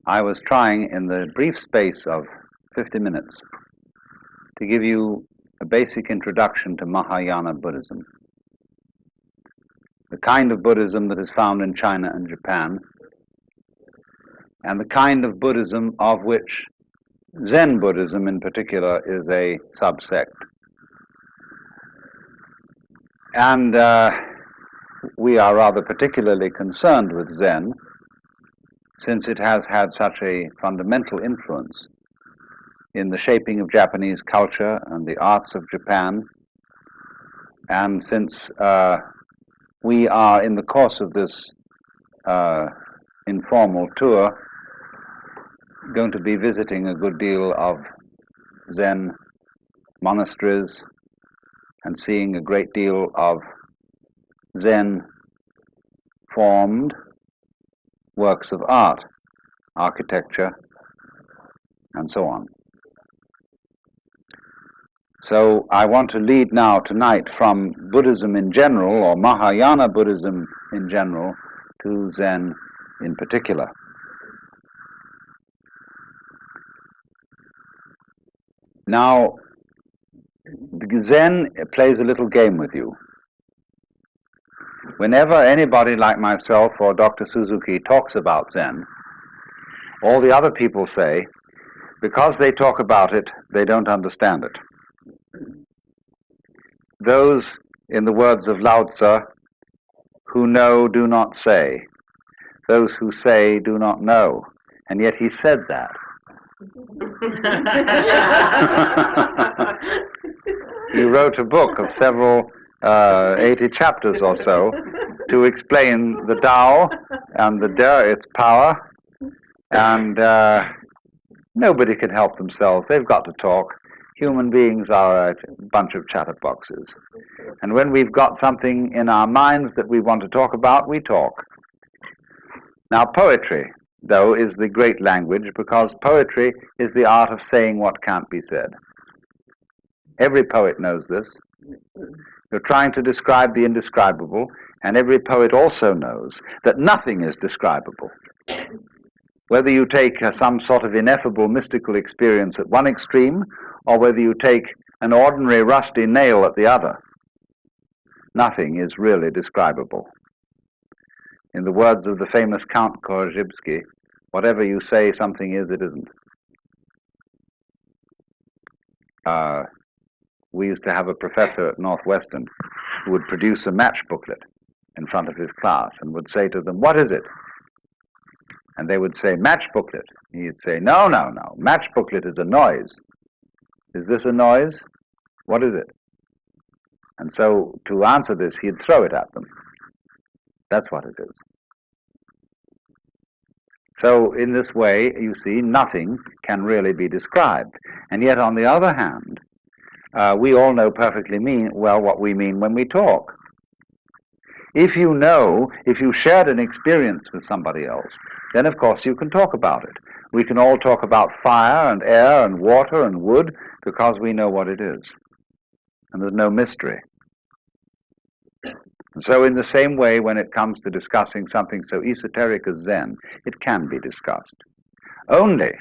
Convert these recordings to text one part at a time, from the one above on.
I was trying in the brief space of 50 minutes to give you a basic introduction to Mahayana Buddhism, the kind of Buddhism that is found in China and Japan, and the kind of Buddhism of which Zen Buddhism in particular is a subsect. And we are rather particularly concerned with Zen, since it has had such a fundamental influence in the shaping of Japanese culture and the arts of Japan, and since we are in the course of this informal tour going to be visiting a good deal of Zen monasteries and seeing a great deal of Zen formed works of art, architecture, and so on. So I want to lead now tonight from Buddhism in general, or Mahayana Buddhism in general, to Zen in particular. Now, Zen plays a little game with you. Whenever anybody like myself or Dr. Suzuki talks about Zen, all the other people say, because they talk about it, they don't understand it. Those, in the words of Lao Tzu, who know do not say. Those who say do not know. And yet he said that. He wrote a book of several 80 chapters or so to explain the Tao and the De, its power, and nobody can help themselves. They've got to talk. Human beings are a bunch of chatterboxes. And when we've got something in our minds that we want to talk about, we talk. Now, poetry, though, is the great language, because poetry is the art of saying what can't be said. Every poet knows this. You're trying to describe the indescribable, and every poet also knows that nothing is describable. Whether you take some sort of ineffable mystical experience at one extreme, or whether you take an ordinary rusty nail at the other, nothing is really describable. In the words of the famous Count Korzybski, whatever you say something is, it isn't. We used to have a professor at Northwestern who would produce a match booklet in front of his class and would say to them, "What is it?" And they would say, "Match booklet." He'd say, "No, no, no. Match booklet is a noise. Is this a noise? What is it?" And so to answer this, he'd throw it at them. That's what it is. So in this way, you see, nothing can really be described. And yet, on the other hand, we all know perfectly well what we mean when we talk. If you shared an experience with somebody else, then of course you can talk about it. We can all talk about fire and air and water and wood because we know what it is. And there's no mystery. And so in the same way, when it comes to discussing something so esoteric as Zen, it can be discussed. Only,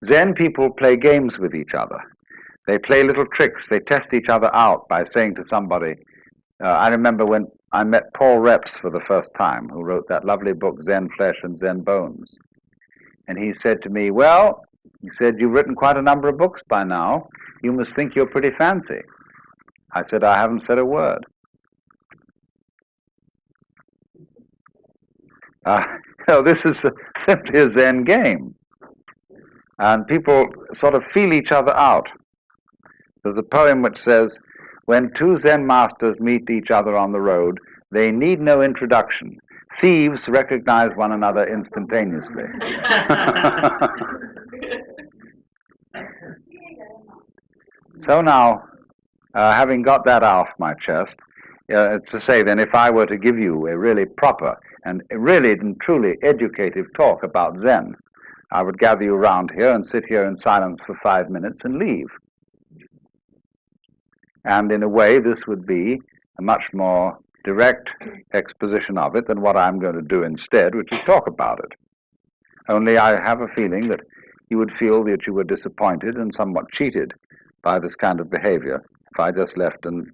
Zen people play games with each other. They play little tricks. They test each other out by saying to somebody, I remember when I met Paul Reps for the first time, who wrote that lovely book, Zen Flesh and Zen Bones. And he said to me, "Well," he said, "you've written quite a number of books by now. You must think you're pretty fancy." I said, "I haven't said a word." This is simply a Zen game. And people sort of feel each other out. There's a poem which says, "When two Zen masters meet each other on the road, they need no introduction. Thieves recognize one another instantaneously." So now, having got that off my chest, it's to say then, if I were to give you a really proper and really and truly educative talk about Zen, I would gather you around here and sit here in silence for 5 minutes and leave. And in a way, this would be a much more direct exposition of it than what I'm going to do instead, which is talk about it. Only I have a feeling that you would feel that you were disappointed and somewhat cheated by this kind of behavior if I just left in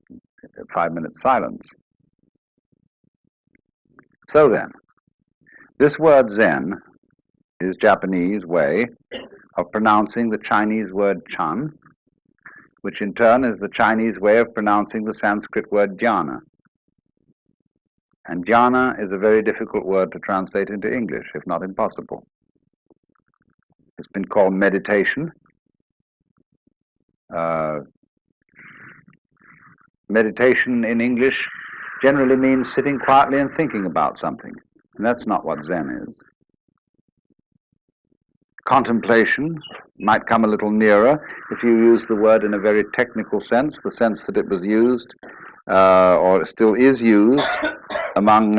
5 minutes silence. So then, this word Zen is Japanese way of pronouncing the Chinese word Chan, which in turn is the Chinese way of pronouncing the Sanskrit word jhana. And jhana is a very difficult word to translate into English, if not impossible. It's been called meditation. Meditation in English generally means sitting quietly and thinking about something, and that's not what Zen is. Contemplation might come a little nearer if you use the word in a very technical sense, the sense that it was used, or still is used, among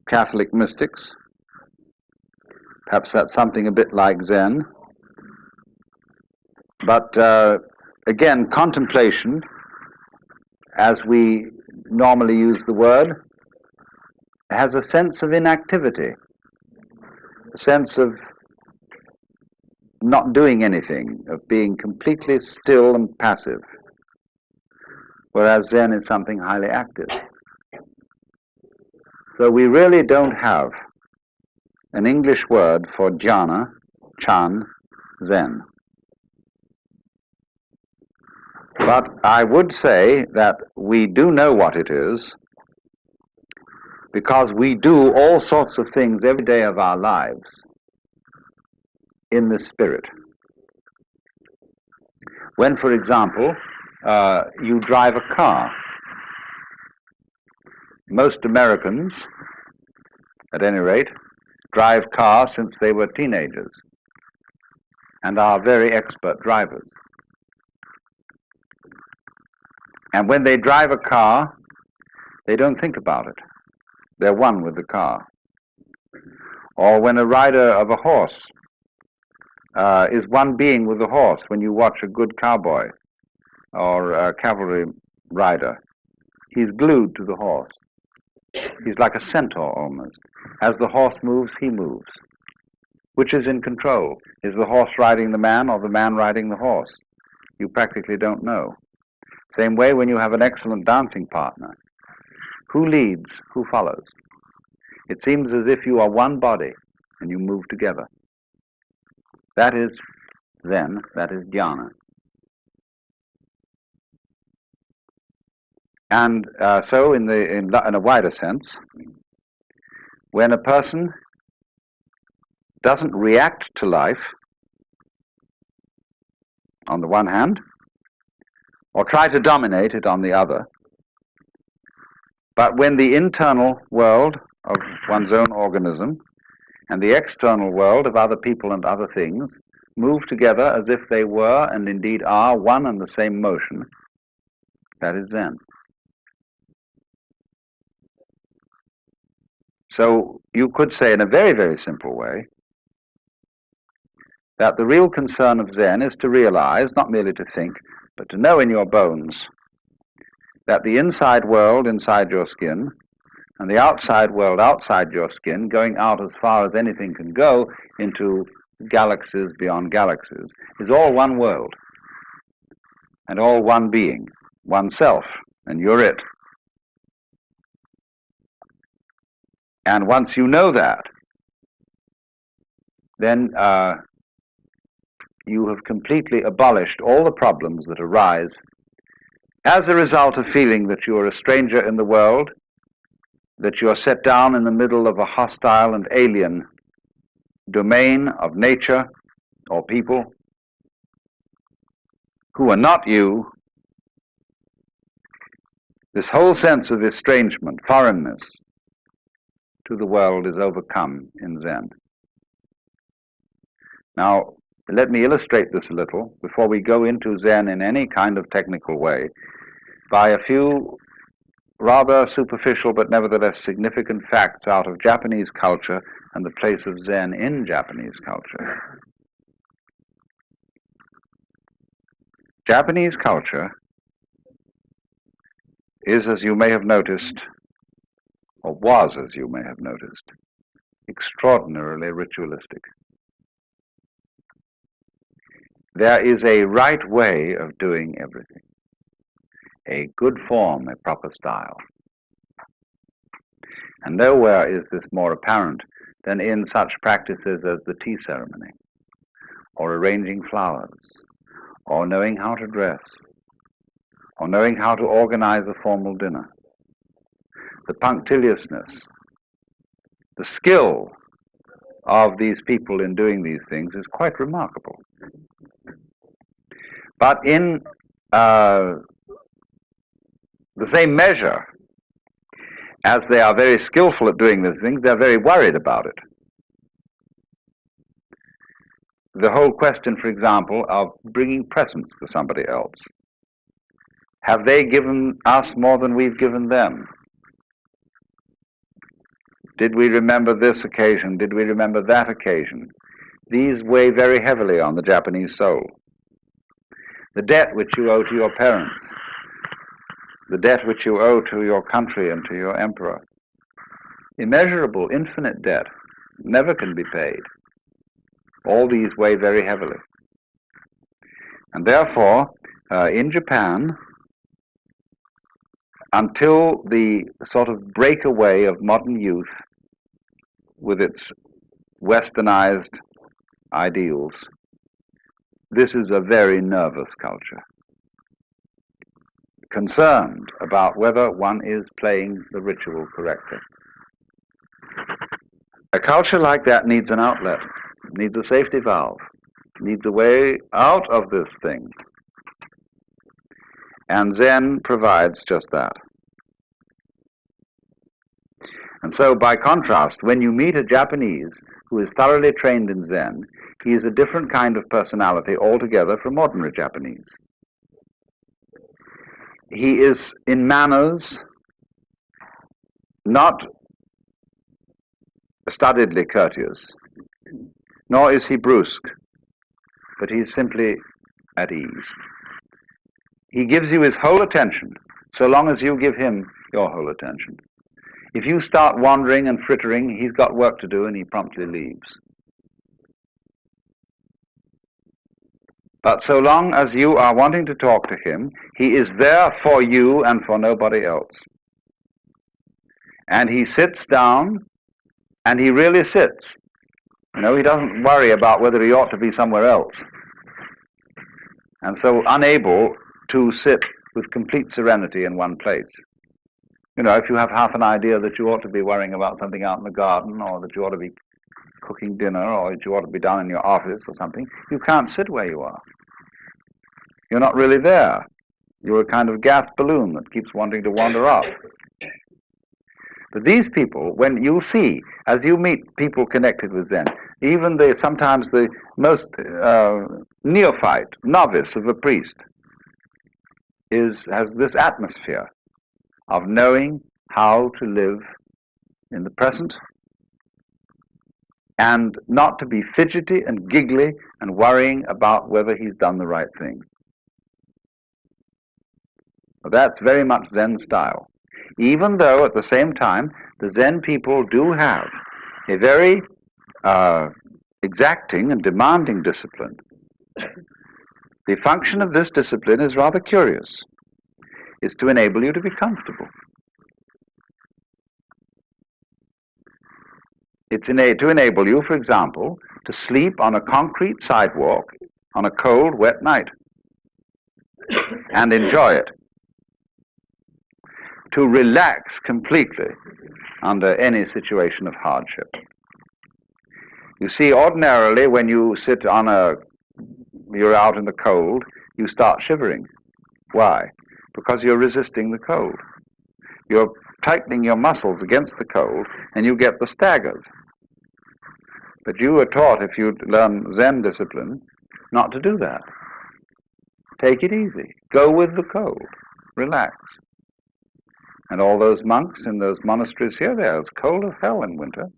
Catholic mystics. Perhaps that's something a bit like Zen. But again, contemplation, as we normally use the word, has a sense of inactivity, a sense of not doing anything, of being completely still and passive, whereas Zen is something highly active. So we really don't have an English word for jhana, Chan, Zen. But I would say that we do know what it is, because we do all sorts of things every day of our lives in the spirit. When, for example, you drive a car, most Americans, at any rate, drive cars since they were teenagers and are very expert drivers. And when they drive a car, they don't think about it. They're one with the car. Or when a rider of a horse is one being with the horse, when you watch a good cowboy or a cavalry rider, he's glued to the horse. He's like a centaur almost. As the horse moves, he moves. Which is in control? Is the horse riding the man or the man riding the horse? You practically don't know. Same way when you have an excellent dancing partner. Who leads? Who follows? It seems as if you are one body and you move together. That is Zen, that is jhana. And so in a wider sense, when a person doesn't react to life, on the one hand, or try to dominate it on the other, but when the internal world of one's own organism and the external world of other people and other things move together as if they were and indeed are one and the same motion, that is Zen. So you could say in a very, very simple way that the real concern of Zen is to realize, not merely to think, but to know in your bones that the inside world inside your skin and the outside world outside your skin, going out as far as anything can go into galaxies beyond galaxies, is all one world and all one being, one self, and you're it. And once you know that, then you have completely abolished all the problems that arise as a result of feeling that you are a stranger in the world, that you are set down in the middle of a hostile and alien domain of nature or people who are not you. This whole sense of estrangement, foreignness to the world is overcome in Zen. Now, let me illustrate this a little before we go into Zen in any kind of technical way by a few rather superficial but nevertheless significant facts out of Japanese culture and the place of Zen in Japanese culture. Japanese culture is, as you may have noticed, or was, as you may have noticed, extraordinarily ritualistic. There is a right way of doing everything, a good form, a proper style. And nowhere is this more apparent than in such practices as the tea ceremony, or arranging flowers, or knowing how to dress, or knowing how to organize a formal dinner. The punctiliousness, the skill of these people in doing these things is quite remarkable. But in the same measure as they are very skillful at doing these things, they're very worried about it. The whole question, for example, of bringing presents to somebody else. Have they given us more than we've given them? Did we remember this occasion? Did we remember that occasion? These weigh very heavily on the Japanese soul. The debt which you owe to your parents, the debt which you owe to your country and to your emperor, immeasurable, infinite debt, never can be paid. All these weigh very heavily. And therefore, in Japan, until the sort of breakaway of modern youth with its westernized ideals, this is a very nervous culture, concerned about whether one is playing the ritual correctly. A culture like that needs an outlet, needs a safety valve, needs a way out of this thing. And Zen provides just that. And so, by contrast, when you meet a Japanese who is thoroughly trained in Zen, he is a different kind of personality altogether from ordinary Japanese. He is, in manners, not studiedly courteous, nor is he brusque, but he's simply at ease. He gives you his whole attention, so long as you give him your whole attention. If you start wandering and frittering, he's got work to do and he promptly leaves. But so long as you are wanting to talk to him, he is there for you and for nobody else. And he sits down, and he really sits. You know, he doesn't worry about whether he ought to be somewhere else. And so unable to sit with complete serenity in one place. You know, if you have half an idea that you ought to be worrying about something out in the garden, or that you ought to be cooking dinner, or that you ought to be down in your office or something, you can't sit where you are. You're not really there. You're a kind of gas balloon that keeps wanting to wander off. But these people, when you see, as you meet people connected with Zen, even sometimes the most neophyte, novice of a priest, has this atmosphere of knowing how to live in the present and not to be fidgety and giggly and worrying about whether he's done the right thing. Well, that's very much Zen style. Even though at the same time the Zen people do have a very exacting and demanding discipline. The function of this discipline is rather curious. It's to enable you to be comfortable. It's to enable you, for example, to sleep on a concrete sidewalk on a cold, wet night and enjoy it. To relax completely under any situation of hardship. You see, ordinarily when you sit you're out in the cold, you start shivering. Why? Because you're resisting the cold. You're tightening your muscles against the cold, and you get the staggers. But you were taught, if you learn Zen discipline, not to do that. Take it easy. Go with the cold. Relax. And all those monks in those monasteries here, they're as cold as hell in winter.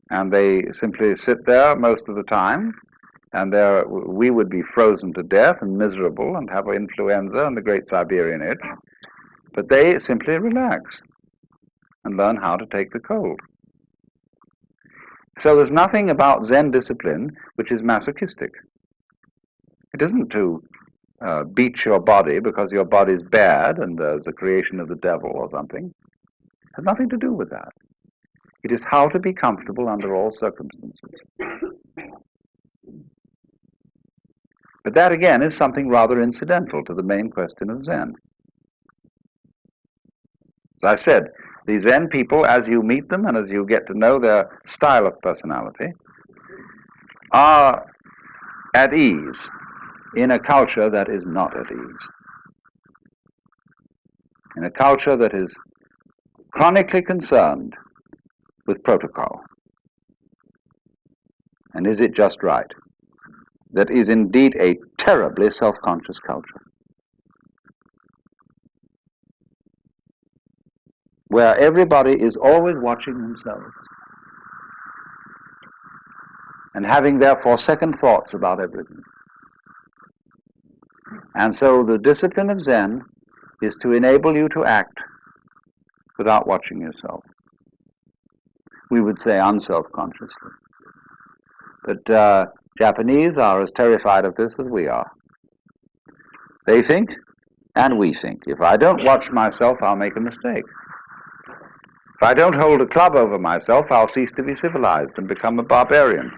And they simply sit there most of the time, and we would be frozen to death and miserable and have influenza and the great Siberian itch. But they simply relax and learn how to take the cold. So there's nothing about Zen discipline which is masochistic. It isn't to beat your body because your body's bad and there's a creation of the devil or something. It has nothing to do with that. It is how to be comfortable under all circumstances. But that, again, is something rather incidental to the main question of Zen. As I said, the Zen people, as you meet them and as you get to know their style of personality, are at ease in a culture that is not at ease. In a culture that is chronically concerned with protocol. And is it just right? That is indeed a terribly self-conscious culture, where everybody is always watching themselves and having therefore second thoughts about everything. And so the discipline of Zen is to enable you to act without watching yourself. We would say unself-consciously. But Japanese are as terrified of this as we are. They think, and we think, if I don't watch myself, I'll make a mistake. If I don't hold a club over myself, I'll cease to be civilized and become a barbarian.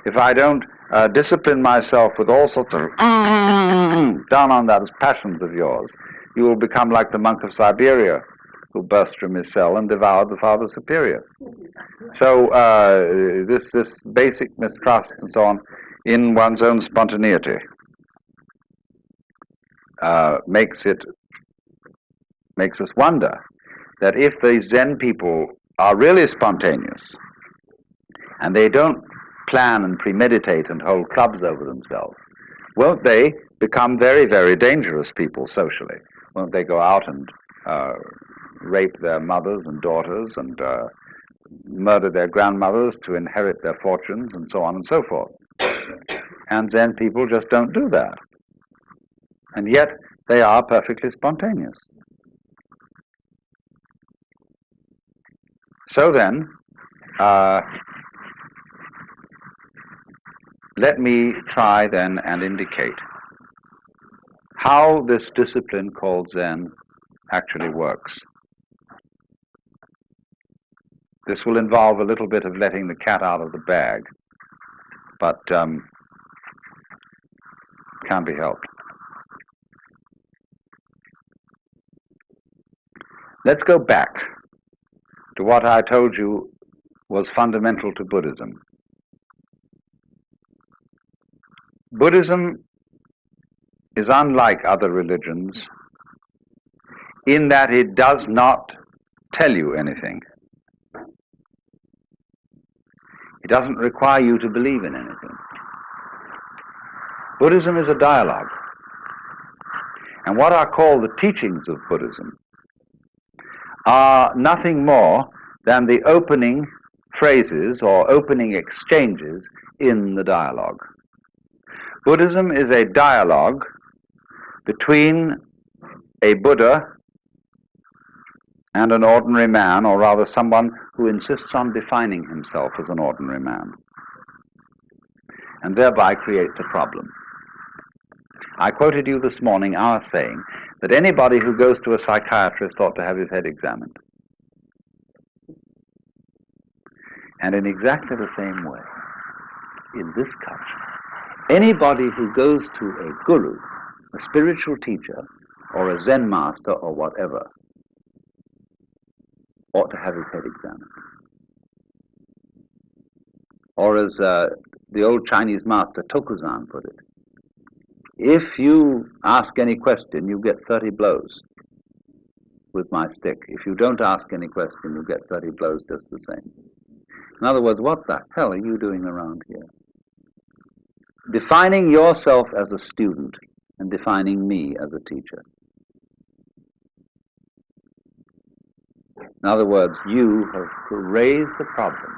If I don't discipline myself with all sorts of down on those passions of yours, you will become like the monk of Siberia, who burst from his cell and devoured the Father Superior. So this basic mistrust and so on in one's own spontaneity makes us wonder that if the Zen people are really spontaneous and they don't plan and premeditate and hold clubs over themselves, won't they become very, very dangerous people socially? Won't they go out and rape their mothers and daughters and murder their grandmothers to inherit their fortunes and so on and so forth? And Zen people just don't do that. And yet they are perfectly spontaneous. So then, let me try then and indicate how this discipline called Zen actually works. This will involve a little bit of letting the cat out of the bag, but can't be helped. Let's go back to what I told you was fundamental to Buddhism. Buddhism is unlike other religions in that it does not tell you anything. It doesn't require you to believe in anything. Buddhism is a dialogue. And what are called the teachings of Buddhism are nothing more than the opening phrases or opening exchanges in the dialogue. Buddhism is a dialogue between a Buddha and an ordinary man, or rather someone who insists on defining himself as an ordinary man, and thereby creates a problem. I quoted you this morning our saying that anybody who goes to a psychiatrist ought to have his head examined. And in exactly the same way, in this culture, anybody who goes to a guru, a spiritual teacher, or a Zen master, or whatever, ought to have his head examined. Or as the old Chinese master Tokuzan put it, if you ask any question, you get 30 blows with my stick. If you don't ask any question, you get 30 blows just the same. In other words, what the hell are you doing around here? Defining yourself as a student and defining me as a teacher. In other words, you have raised the problem.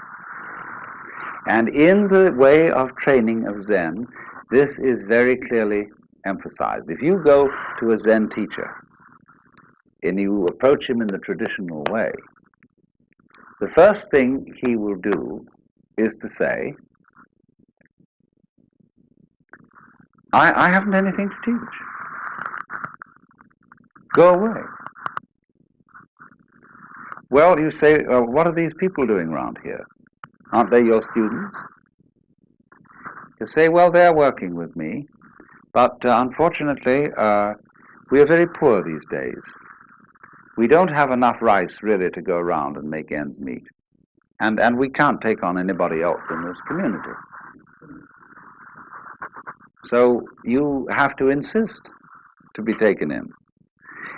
And in the way of training of Zen, this is very clearly emphasized. If you go to a Zen teacher and you approach him in the traditional way, the first thing he will do is to say, I haven't anything to teach. Go away. Well, you say, what are these people doing around here? Aren't they your students? You say, well, they're working with me, but unfortunately, we are very poor these days. We don't have enough rice really to go around and make ends meet. And we can't take on anybody else in this community. So you have to insist to be taken in.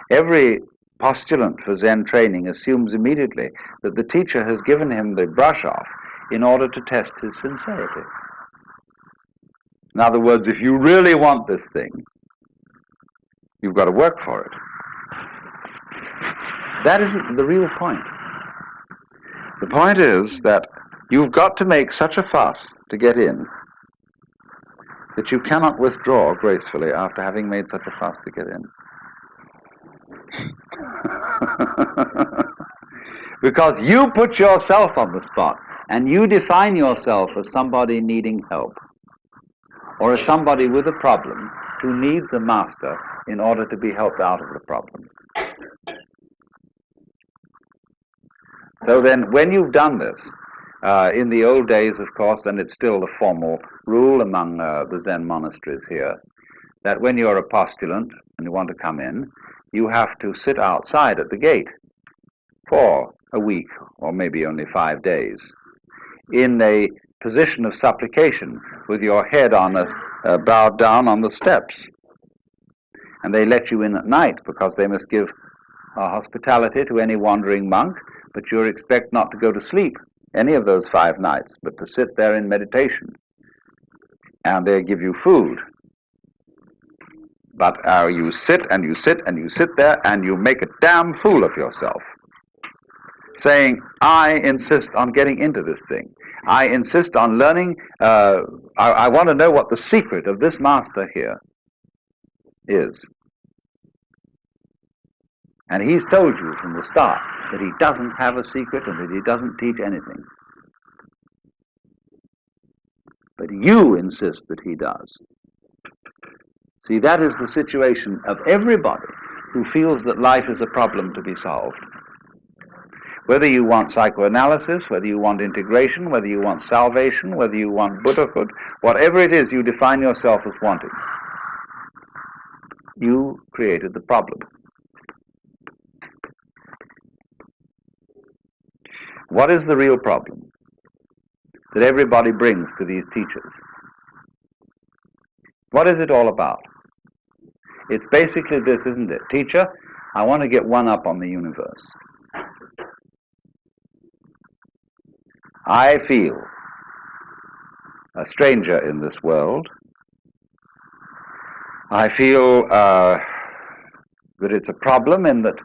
Every postulant for Zen training assumes immediately that the teacher has given him the brush off in order to test his sincerity. In other words, if you really want this thing, you've got to work for it. That isn't the real point. The point is that you've got to make such a fuss to get in that you cannot withdraw gracefully after having made such a fuss to get in. Because you put yourself on the spot and you define yourself as somebody needing help or as somebody with a problem who needs a master in order to be helped out of the problem. So then when you've done this, in the old days, of course, and it's still the formal rule among the Zen monasteries here, that when you're a postulant and you want to come in, you have to sit outside at the gate for a week or maybe only 5 days in a position of supplication with your head on bowed down on the steps. And they let you in at night because they must give hospitality to any wandering monk, but you're expected not to go to sleep any of those 5 nights, but to sit there in meditation. And they give you food. But you sit and you sit and you sit there and you make a damn fool of yourself, saying, I insist on getting into this thing. I insist on learning. I want to know what the secret of this master here is. And he's told you from the start that he doesn't have a secret and that he doesn't teach anything. But you insist that he does. See, that is the situation of everybody who feels that life is a problem to be solved. Whether you want psychoanalysis, whether you want integration, whether you want salvation, whether you want Buddhahood, whatever it is you define yourself as wanting, you created the problem. What is the real problem that everybody brings to these teachers? What is it all about? It's basically this, isn't it? Teacher, I want to get one up on the universe. I feel a stranger in this world. I feel that it's a problem in that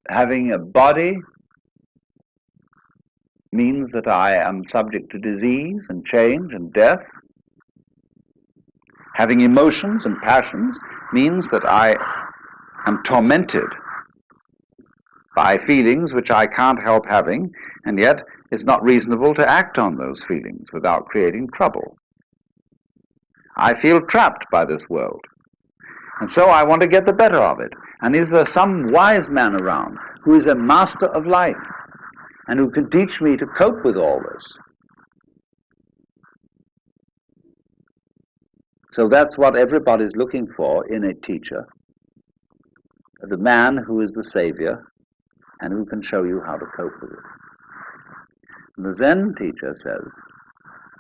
having a body means that I am subject to disease and change and death. Having emotions and passions means that I am tormented by feelings which I can't help having, and yet it's not reasonable to act on those feelings without creating trouble. I feel trapped by this world, and so I want to get the better of it. And is there some wise man around who is a master of life and who can teach me to cope with all this? So that's what everybody's looking for in a teacher, the man who is the savior and who can show you how to cope with it. And the Zen teacher says,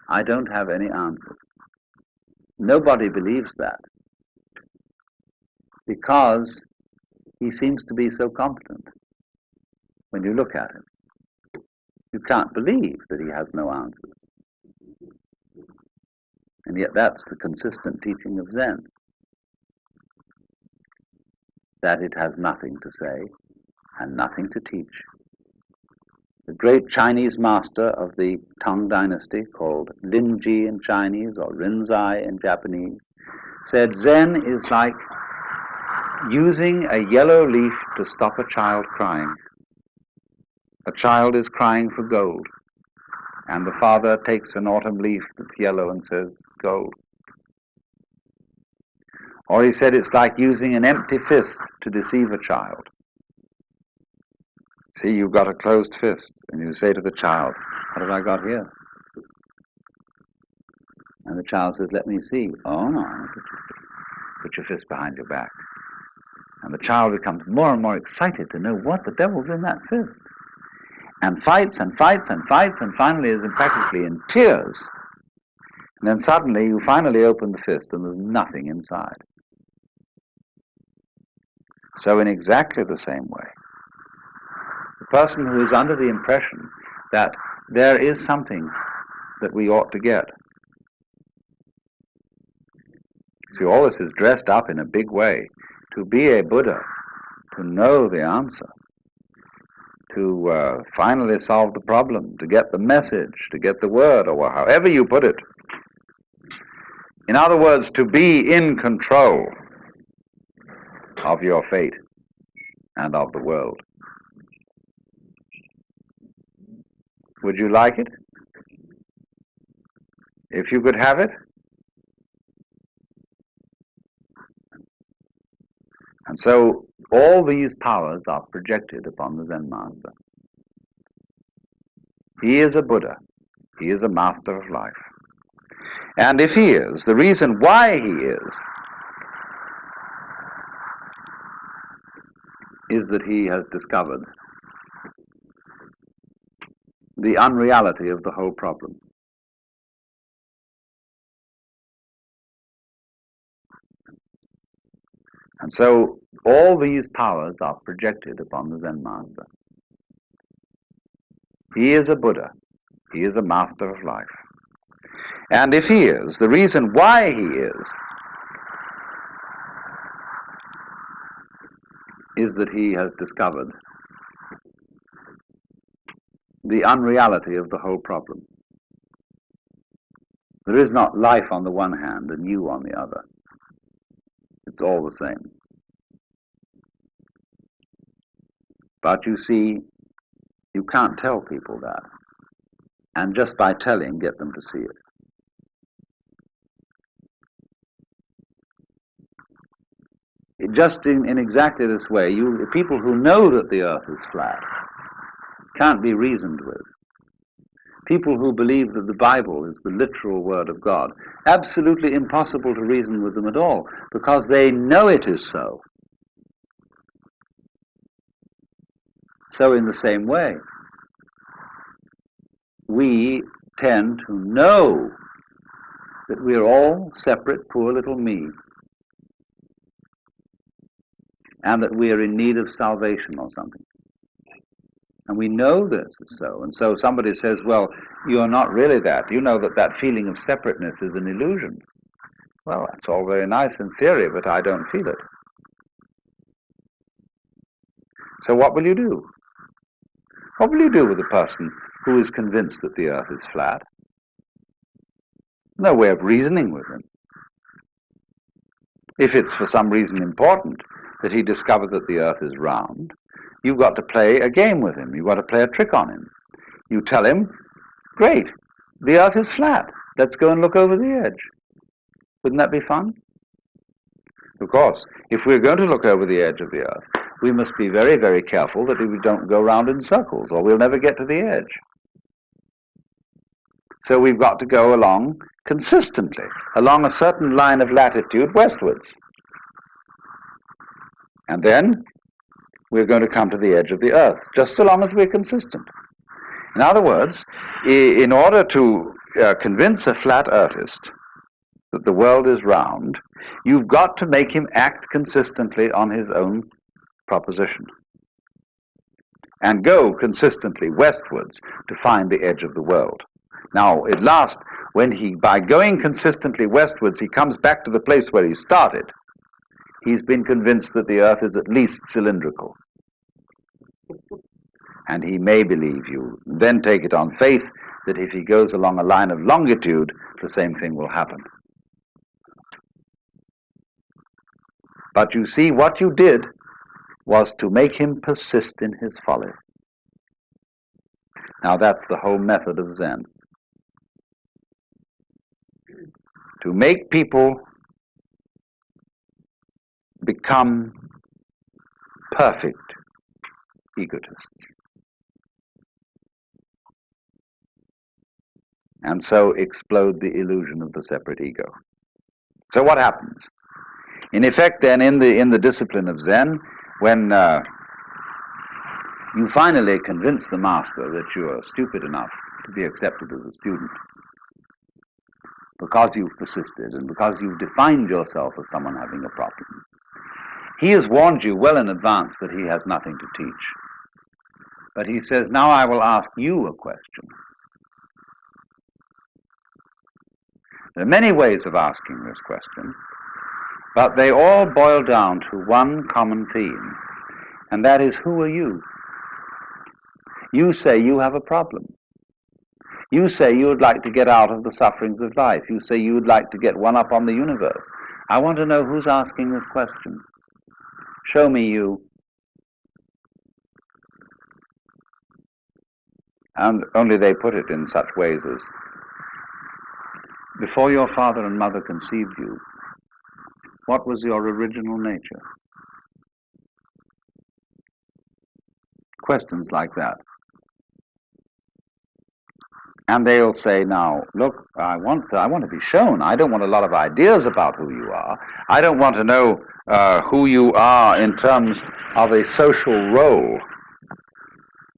I don't have any answers. Nobody believes that because he seems to be so confident when you look at him. You can't believe that he has no answers. And yet that's the consistent teaching of Zen, that it has nothing to say and nothing to teach. The great Chinese master of the Tang dynasty, called Linji in Chinese or Rinzai in Japanese, said Zen is like using a yellow leaf to stop a child crying. A child is crying for gold, And the father takes an autumn leaf that's yellow and says, gold. Or he said it's like using an empty fist to deceive a child. See, you've got a closed fist, and you say to the child, what have I got here? And the child says, let me see. Oh, no. Put your fist behind your back. And the child becomes more and more excited to know what the devil's in that fist. And fights and fights and fights, and finally is practically in tears. And then suddenly you finally open the fist and there's nothing inside. So in exactly the same way, the person who is under the impression that there is something that we ought to get. See, all this is dressed up in a big way. To be a Buddha, to know the answer, to finally solve the problem, to get the message, to get the word, or however you put it. In other words, to be in control of your fate and of the world. Would you like it? If you could have it? And so all these powers are projected upon the Zen master. He is a Buddha. He is a master of life. And if he is, the reason why he is that he has discovered the unreality of the whole problem. And so all these powers are projected upon the Zen master. He is a Buddha. He is a master of life. And if he is, the reason why he is that he has discovered the unreality of the whole problem. There is not life on the one hand and you on the other. It's all the same. But you see, you can't tell people that. And just by telling, get them to see it. Just in exactly this way, people who know that the earth is flat can't be reasoned with. People who believe that the Bible is the literal word of God, absolutely impossible to reason with them at all, because they know it is so. So in the same way, we tend to know that we're all separate, poor little me, and that we are in need of salvation or something. And we know this is so. And so somebody says, well, you're not really that. You know that that feeling of separateness is an illusion. Well, that's all very nice in theory, but I don't feel it. So what will you do? What will you do with a person who is convinced that the earth is flat? No way of reasoning with him. If it's for some reason important that he discovered that the earth is round, you've got to play a game with him. You've got to play a trick on him. You tell him, great, the earth is flat. Let's go and look over the edge. Wouldn't that be fun? Of course, if we're going to look over the edge of the earth, we must be very, very careful that we don't go round in circles, or we'll never get to the edge. So we've got to go along consistently, along a certain line of latitude westwards. And then we're going to come to the edge of the earth, just so long as we're consistent. In other words, in order to convince a flat earthist that the world is round, you've got to make him act consistently on his own proposition and go consistently westwards to find the edge of the world. Now, at last, by going consistently westwards, he comes back to the place where he started, he's been convinced that the earth is at least cylindrical. And he may believe you, then take it on faith that if he goes along a line of longitude, the same thing will happen. But you see, what you did was to make him persist in his folly. Now that's the whole method of Zen. to make people become perfect egotists. And so explode the illusion of the separate ego. So what happens? In effect, then, in the discipline of Zen, when you finally convince the master that you are stupid enough to be accepted as a student, because you've persisted and because you've defined yourself as someone having a problem, he has warned you well in advance that he has nothing to teach. But he says, now I will ask you a question. There are many ways of asking this question, but they all boil down to one common theme, and that is, who are you? You say you have a problem. You say you would like to get out of the sufferings of life. You say you would like to get one up on the universe. I want to know who's asking this question. Show me you. And only they put it in such ways as, before your father and mother conceived you, what was your original nature? Questions like that. And they'll say, now, look, I want to be shown. I don't want a lot of ideas about who you are. I don't want to know who you are in terms of a social role.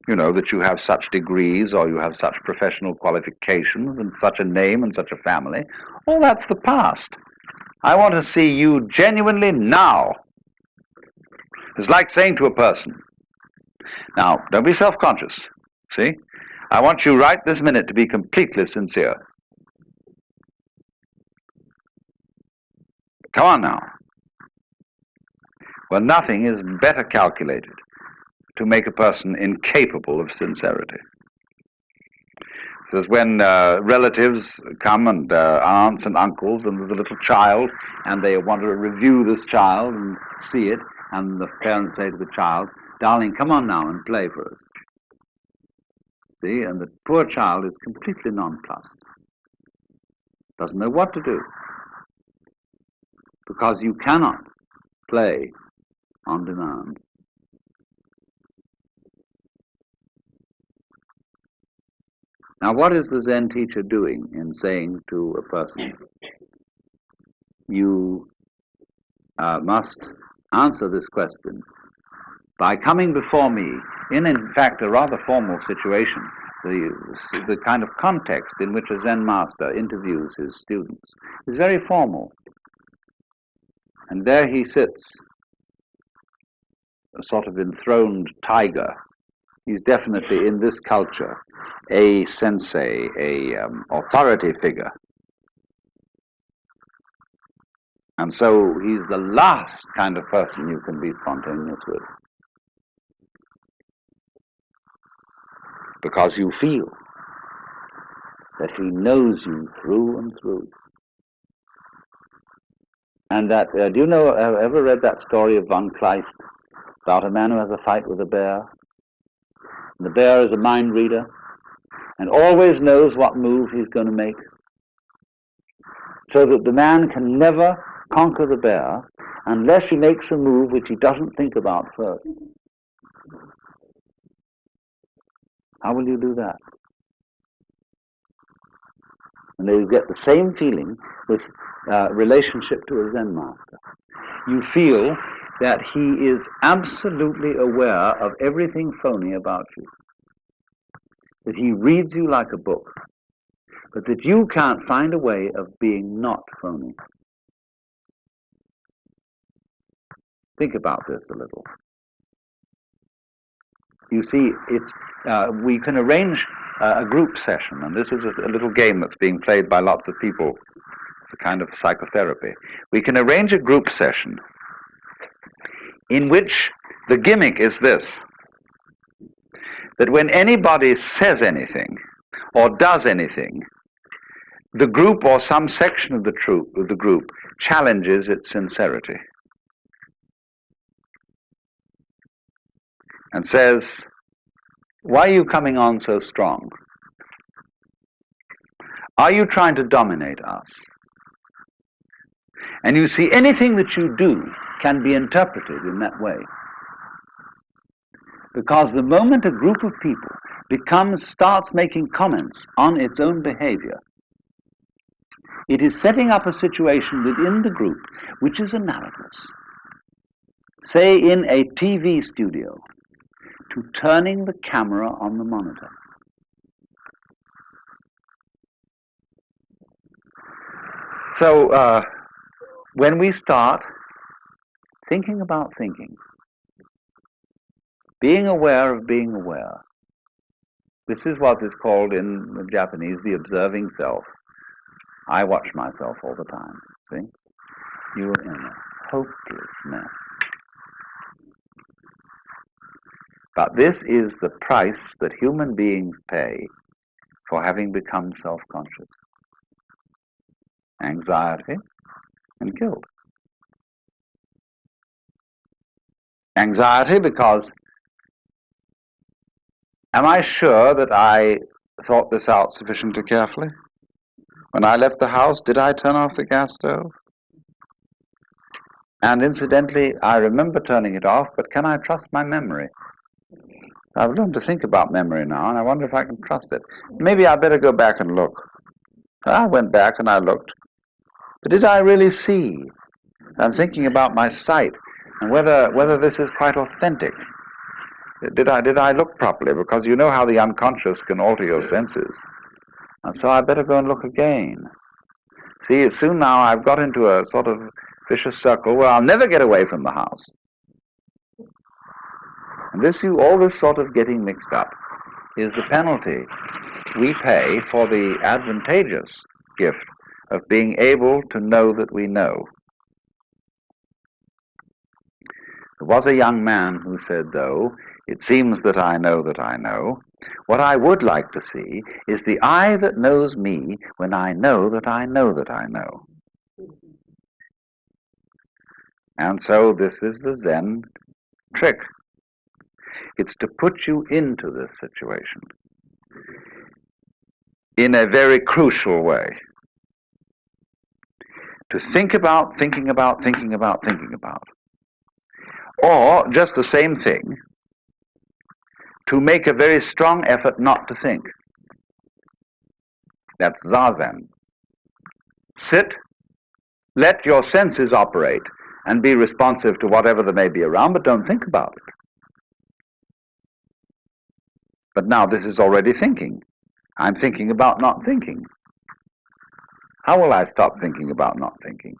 You know, that you have such degrees or you have such professional qualifications and such a name and such a family. Well, that's the past. I want to see you genuinely now. It's like saying to a person, now, don't be self-conscious, see? I want you right this minute to be completely sincere. Come on now. Well, nothing is better calculated to make a person incapable of sincerity. Says when relatives come and aunts and uncles, and there's a little child, and they want to review this child and see it, and the parents say to the child, darling, come on now and play for us. See, and the poor child is completely nonplussed. Doesn't know what to do. Because you cannot play on demand. Now, what is the Zen teacher doing in saying to a person, you must answer this question by coming before me in fact, a rather formal situation, the kind of context in which a Zen master interviews his students is very formal. And there he sits, a sort of enthroned tiger. He's definitely, in this culture, a sensei, authority figure. And so he's the last kind of person you can be spontaneous with. Because you feel that he knows you through and through. And that, do you know, ever read that story of von Kleist about a man who has a fight with a bear? And the bear is a mind reader and always knows what move he's going to make, so that the man can never conquer the bear unless he makes a move which he doesn't think about first. How will you do that? And you get the same feeling with relationship to a Zen master. You feel that he is absolutely aware of everything phony about you. That he reads you like a book, but that you can't find a way of being not phony. Think about this a little. You see, we can arrange a group session, and this is a little game that's being played by lots of people. It's a kind of psychotherapy. We can arrange a group session in which the gimmick is this, that when anybody says anything or does anything, the group or some section of the group challenges its sincerity and says, why are you coming on so strong? Are you trying to dominate us? And you see, anything that you do can be interpreted in that way. Because the moment a group of people starts making comments on its own behavior, it is setting up a situation within the group which is analogous, say in a TV studio, to turning the camera on the monitor. So when we start thinking about thinking, being aware of being aware, this is what is called in the Japanese the observing self. I watch myself all the time, see? You are in a hopeless mess. But this is the price that human beings pay for having become self-conscious. Anxiety and guilt. Anxiety because, am I sure that I thought this out sufficiently carefully? When I left the house, did I turn off the gas stove? And incidentally, I remember turning it off, but can I trust my memory? I've learned to think about memory now, and I wonder if I can trust it. Maybe I better go back and look. I went back and I looked. But did I really see? I'm thinking about my sight and whether this is quite authentic. Did I look properly? Because you know how the unconscious can alter your senses. And so I better go and look again. See, soon now I've got into a sort of vicious circle where I'll never get away from the house. And all this sort of getting mixed up is the penalty we pay for the advantageous gift of being able to know that we know. There was a young man who said, though, it seems that I know that I know. What I would like to see is the I that knows me when I know that I know that I know. And so this is the Zen trick. It's to put you into this situation in a very crucial way. To think about, thinking about, thinking about, thinking about. Or, just the same thing, to make a very strong effort not to think. That's Zazen. Sit, let your senses operate, and be responsive to whatever there may be around, but don't think about it. But now this is already thinking. I'm thinking about not thinking. How will I stop thinking about not thinking?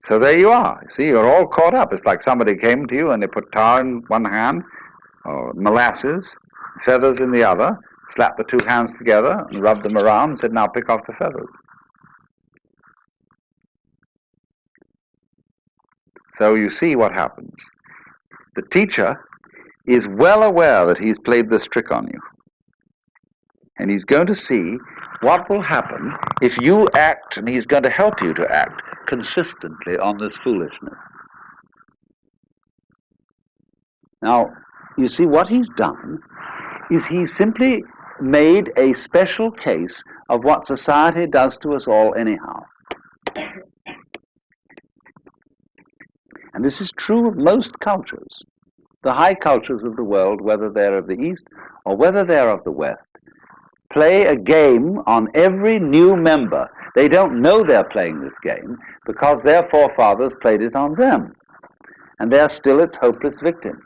So there you are. See, you're all caught up. It's like somebody came to you and they put tar in one hand, or molasses, feathers in the other, slapped the two hands together and rubbed them around and said, now pick off the feathers. So you see what happens. The teacher is well aware that he's played this trick on you. And he's going to see what will happen if you act, and he's going to help you to act consistently on this foolishness. Now, you see, what he's done is he's simply made a special case of what society does to us all anyhow. And this is true of most cultures. The high cultures of the world, whether they're of the East or whether they're of the West, play a game on every new member. They don't know they're playing this game because their forefathers played it on them. And they're still its hopeless victims.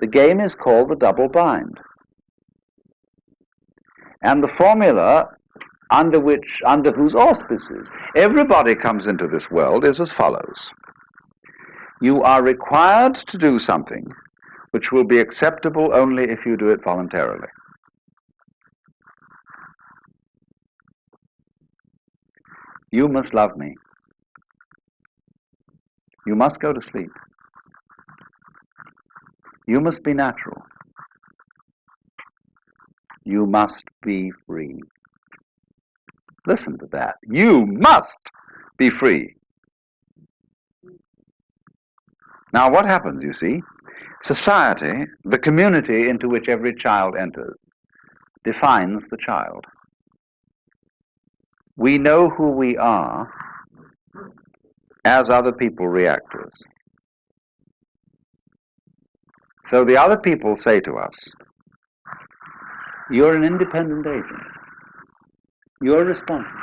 The game is called the double bind. And the formula under whose auspices everybody comes into this world is as follows. You are required to do something which will be acceptable only if you do it voluntarily. You must love me. You must go to sleep. You must be natural. You must be free. Listen to that. You must be free. Now what happens, you see? Society, the community into which every child enters, defines the child. we know who we are as other people react to us. So the other people say to us, you're an independent agent. You're responsible.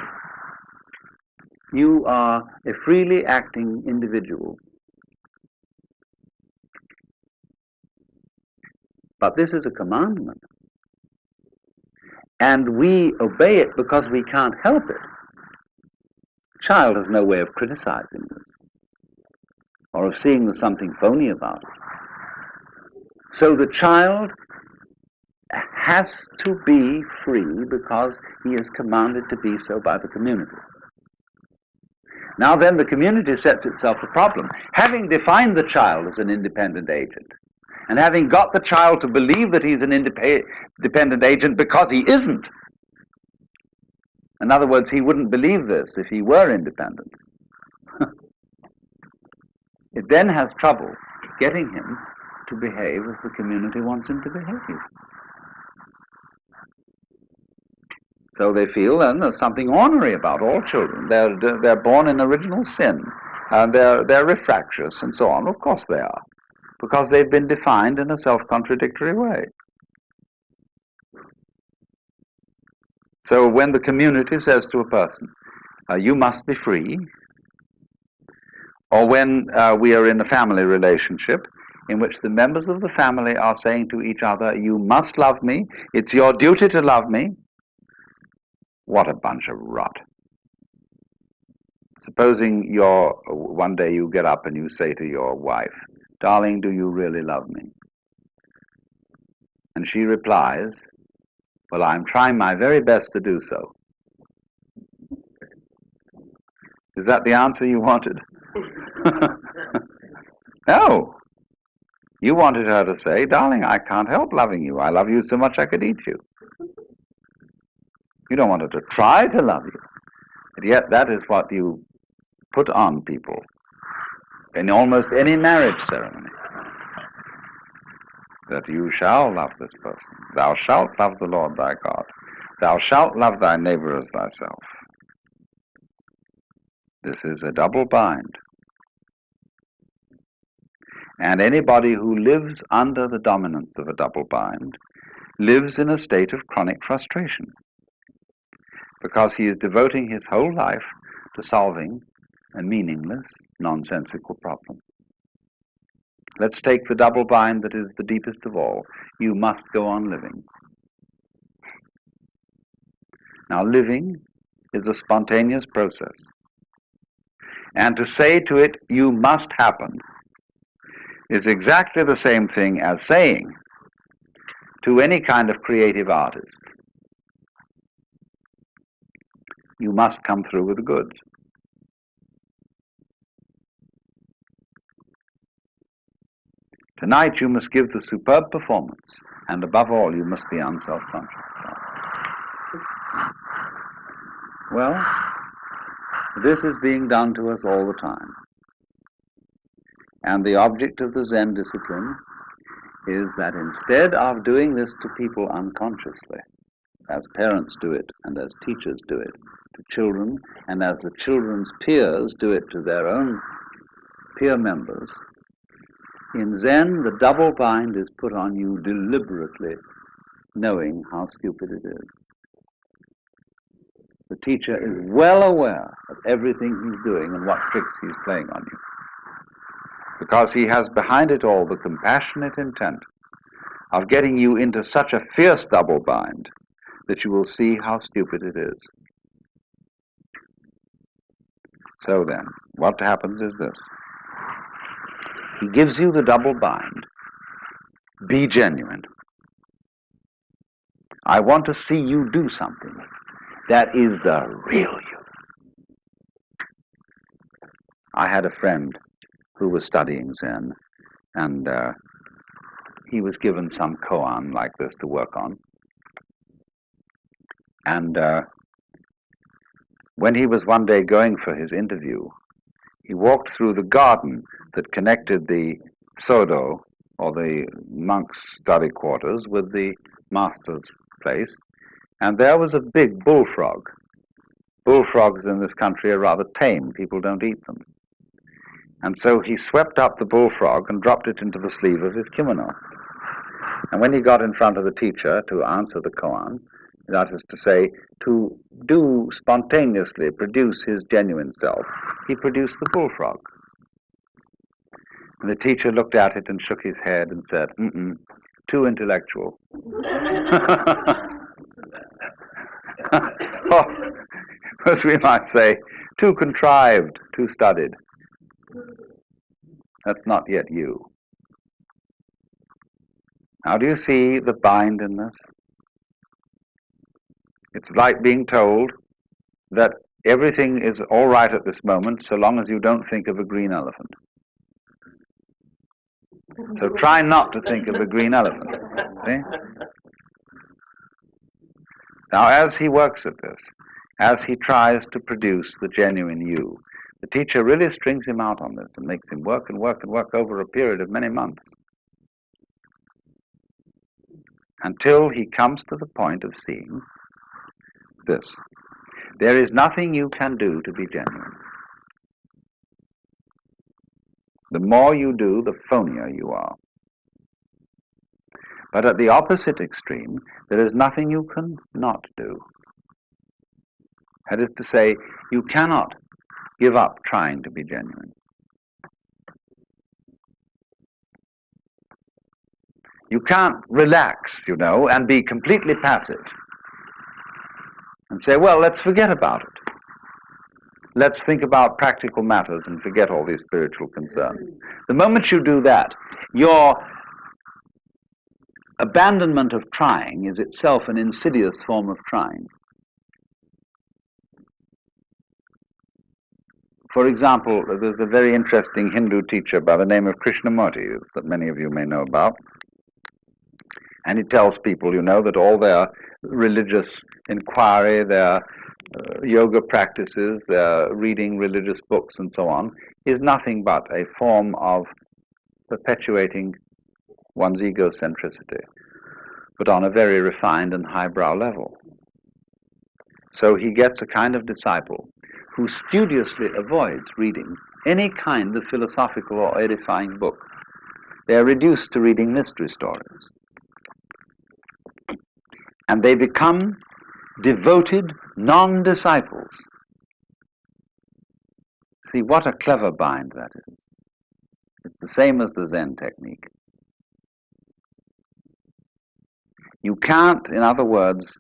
You are a freely acting individual. But this is a commandment. And we obey it because we can't help it. The child has no way of criticizing this or of seeing there's something phony about it. So the child has to be free because he is commanded to be so by the community. Now then, the community sets itself a problem. Having defined the child as an independent agent, and having got the child to believe that he's an independent agent because he isn't. In other words, he wouldn't believe this if he were independent. It then has trouble getting him to behave as the community wants him to behave. So they feel then there's something ornery about all children. They're born in original sin, and they're refractious and so on. Of course they are, because they've been defined in a self-contradictory way. So when the community says to a person, you must be free, or when we are in a family relationship in which the members of the family are saying to each other, you must love me, it's your duty to love me, what a bunch of rot. Supposing one day you get up and you say to your wife, darling, do you really love me? And she replies, well, I'm trying my very best to do so. Is that the answer you wanted? No. You wanted her to say, darling, I can't help loving you. I love you so much I could eat you. You don't want her to try to love you. But yet that is what you put on people in almost any marriage ceremony. That you shall love this person. Thou shalt love the Lord thy God. Thou shalt love thy neighbor as thyself. This is a double bind. And anybody who lives under the dominance of a double bind lives in a state of chronic frustration, because he is devoting his whole life to solving a meaningless, nonsensical problem. Let's take the double bind that is the deepest of all. You must go on living. Now, living is a spontaneous process. And to say to it, you must happen, is exactly the same thing as saying to any kind of creative artist, you must come through with the goods. Tonight you must give the superb performance, and above all you must be unself-conscious. Well, this is being done to us all the time. And the object of the Zen discipline is that instead of doing this to people unconsciously, as parents do it and as teachers do it to children, and as the children's peers do it to their own peer members, in Zen the double bind is put on you deliberately, knowing how stupid it is. The teacher is well aware of everything he's doing and what tricks he's playing on you, because he has behind it all the compassionate intent of getting you into such a fierce double bind that you will see how stupid it is. So then, what happens is this. He gives you the double bind. Be genuine. I want to see you do something that is the real you. I had a friend who was studying Zen, and he was given some koan like this to work on. And when he was one day going for his interview, he walked through the garden that connected the sodo, or the monks' study quarters, with the master's place, and there was a big bullfrog bullfrogs in this country are rather tame. People don't eat them. And so he swept up the bullfrog and dropped it into the sleeve of his kimono. And when he got in front of the teacher to answer the koan, that is to say, to do spontaneously produce his genuine self, he produced the bullfrog. And the teacher looked at it and shook his head and said, too intellectual. Or, as we might say, too contrived, too studied. That's not yet you. Now, do you see the bind in this? It's like being told that everything is all right at this moment so long as you don't think of a green elephant. So try not to think of a green elephant. See? Now, as he works at this, as he tries to produce the genuine you, the teacher really strings him out on this and makes him work and work and work over a period of many months until he comes to the point of seeing this. There is nothing you can do to be genuine. The more you do, the phonier you are. But at the opposite extreme, there is nothing you can not do. That is to say, you cannot give up trying to be genuine. You can't relax, and be completely passive and say, well, let's forget about it. Let's think about practical matters and forget all these spiritual concerns. The moment you do that, your abandonment of trying is itself an insidious form of trying. For example, there's a very interesting Hindu teacher by the name of Krishnamurti that many of you may know about. And he tells people, that all their religious inquiry, their yoga practices, their reading religious books and so on, is nothing but a form of perpetuating one's egocentricity, but on a very refined and highbrow level. So he gets a kind of disciple who studiously avoids reading any kind of philosophical or edifying book. They are reduced to reading mystery stories. And they become devoted non-disciples. See, what a clever bind that is. It's the same as the Zen technique. You can't, in other words,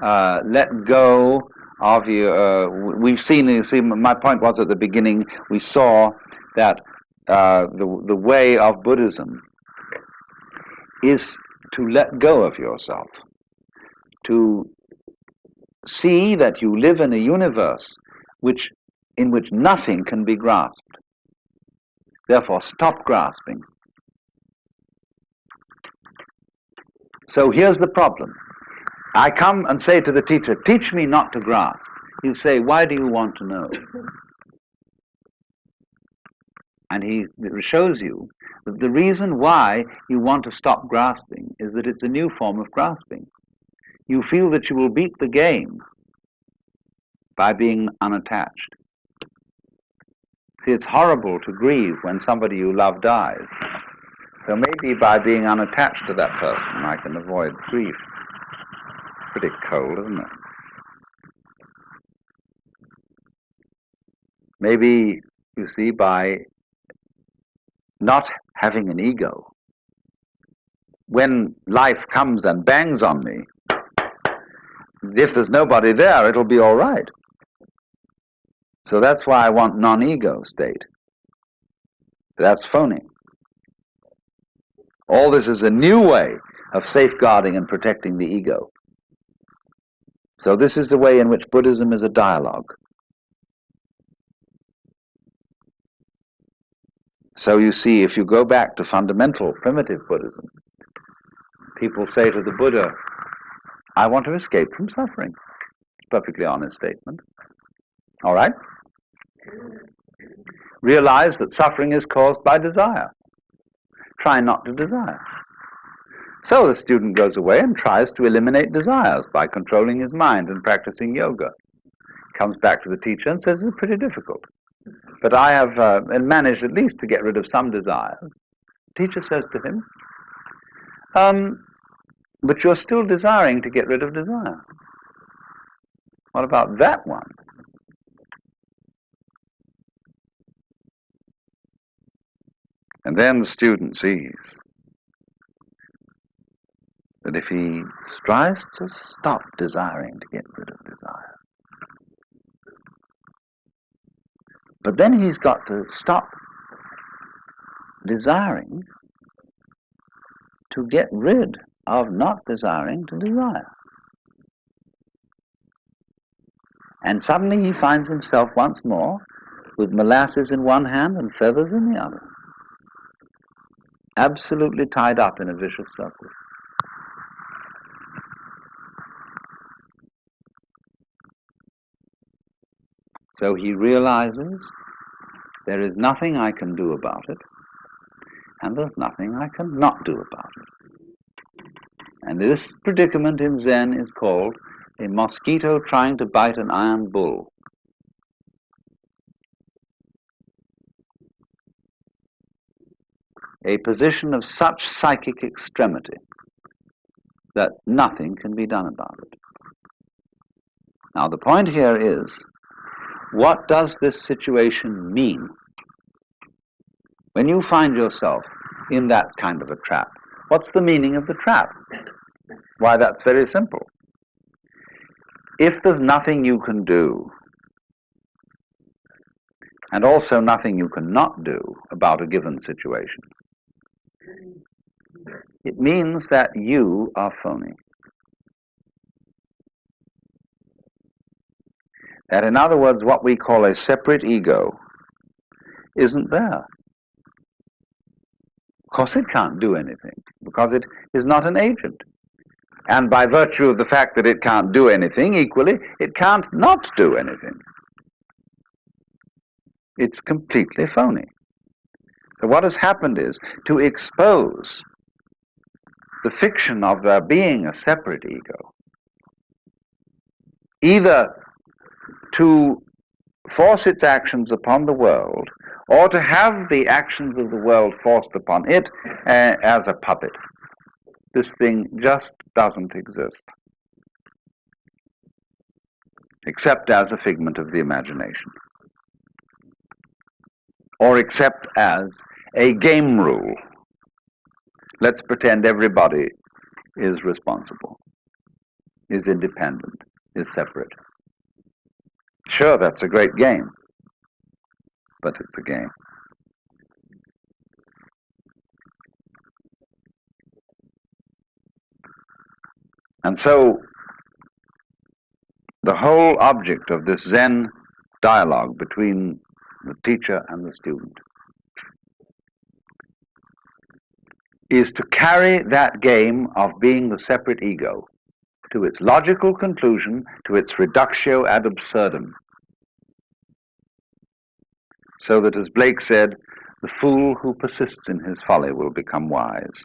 let go of your... we've seen, my point was at the beginning, we saw that the way of Buddhism is to let go of yourself, to see that you live in a universe in which nothing can be grasped. Therefore, stop grasping. So here's the problem. I come and say to the teacher, teach me not to grasp. He'll say, why do you want to know? And he shows you that the reason why you want to stop grasping is that it's a new form of grasping. You feel that you will beat the game by being unattached. See, it's horrible to grieve when somebody you love dies. So maybe by being unattached to that person, I can avoid grief. Pretty cold, isn't it? Maybe, you see, by not having an ego, when life comes and bangs on me, if there's nobody there, it'll be all right. So that's why I want non-ego state. That's phony. All this is a new way of safeguarding and protecting the ego. So this is the way in which Buddhism is a dialogue. So you see, if you go back to fundamental primitive Buddhism, people say to the Buddha, I want to escape from suffering. Perfectly honest statement. All right? Realize that suffering is caused by desire. Try not to desire. So the student goes away and tries to eliminate desires by controlling his mind and practicing yoga. comes back to the teacher and says, it's pretty difficult. But I have managed at least to get rid of some desires. The teacher says to him, but you're still desiring to get rid of desire. What about that one? And then the student sees that if he tries to stop desiring to get rid of desire, but then he's got to stop desiring to get rid of not desiring to desire. And suddenly he finds himself once more with molasses in one hand and feathers in the other, absolutely tied up in a vicious circle. So he realizes there is nothing I can do about it, and there's nothing I can not do about it. And this predicament in Zen is called a mosquito trying to bite an iron bull. A position of such psychic extremity that nothing can be done about it. Now the point here is, what does this situation mean? When you find yourself in that kind of a trap, what's the meaning of the trap? Why, that's very simple. If there's nothing you can do, and also nothing you cannot do about a given situation, it means that you are phony. That, in other words, what we call a separate ego isn't there. Of course it can't do anything, because it is not an agent. And by virtue of the fact that it can't do anything, equally, it can't not do anything. It's completely phony. So what has happened is to expose the fiction of there being a separate ego, either to force its actions upon the world, or to have the actions of the world forced upon it as a puppet. This thing just doesn't exist, except as a figment of the imagination, or except as a game rule. Let's pretend everybody is responsible, is independent, is separate. Sure, that's a great game, but it's a game. And so, the whole object of this Zen dialogue between the teacher and the student is to carry that game of being the separate ego to its logical conclusion, to its reductio ad absurdum. So that, as Blake said, the fool who persists in his folly will become wise.